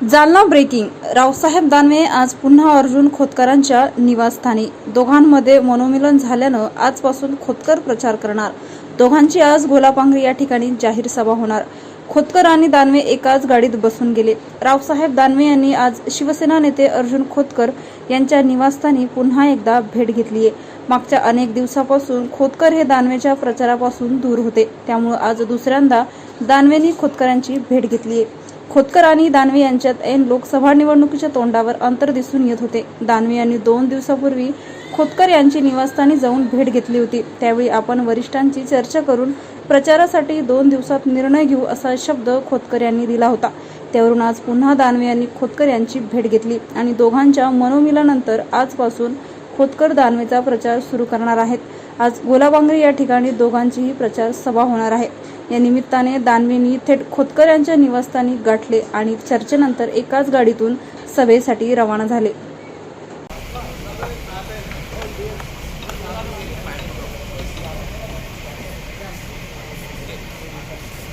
Jalna breaking. Raosaheb Danve आज पुन्हा अर्जुन खोतकरांच्या निवासस्थानी. दोघांमध्ये मनोमिलन झाल्यानं आजपासून खोतकर प्रचार करणार. दोघांची आज गोलापांगरी या ठिकाणी जाहीर सभा होणार. खोतकर आणि दानवे एकाच गाडीत बसून गेले. रावसाहेब दानवे यांनी आज शिवसेना नेते अर्जुन खोतकर यांच्या निवासस्थानी पुन्हा एकदा भेट घेतलीय. मागच्या अनेक दिवसापासून खोतकर हे दानवेच्या प्रचारापासून दूर होते, त्यामुळे आज दुसऱ्यांदा दानवेंनी खोतकरांची भेट घेतलीय. खोतकर आणि दानवे यांच्यात ऐन लोकसभा निवडणुकीच्या तोंडावर अंतर दिसून येत होते. दानवे यांनी 2 दिवसापूर्वी खोतकर यांची निवासस्थानी जाऊन भेट घेतली होती. त्यावेळी आपण वरिष्ठांची चर्चा करून प्रचारासाठी 2 दिवसात निर्णय घेऊ असा शब्द खोतकर यांनी दिला होता. त्यावरून आज पुन्हा दानवे यांनी खोतकर यांची भेट घेतली आणि दोघांच्या मनोमिलनानंतर आजपासून खोतकर दानवेचा प्रचार सुरू करणार आहेत. आज गोलापांगरी या ठिकाणी दोघांचीही प्रचार सभा होणार आहे. या निमित्ताने दानवेंनी थेट खोतकर यांच्या निवासस्थानी गाठले आणि चर्चेनंतर एकाच गाडीतून सभेसाठी रवाना झाले.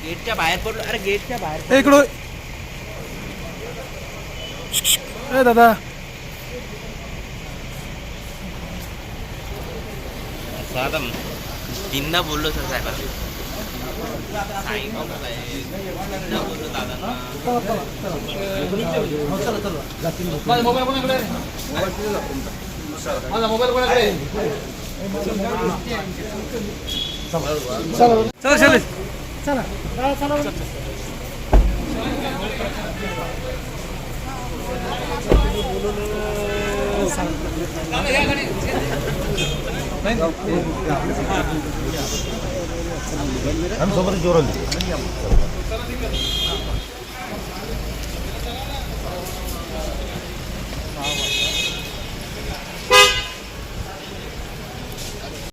गेटच्या बाहेर पडलो. अरे गेटच्या बाहेर इकडं ए दादा साधम तीनदा बोललो सर साहेबांना. बोललो दादांना. चला शैलेश चला चला आम्ही सोबत जोराली.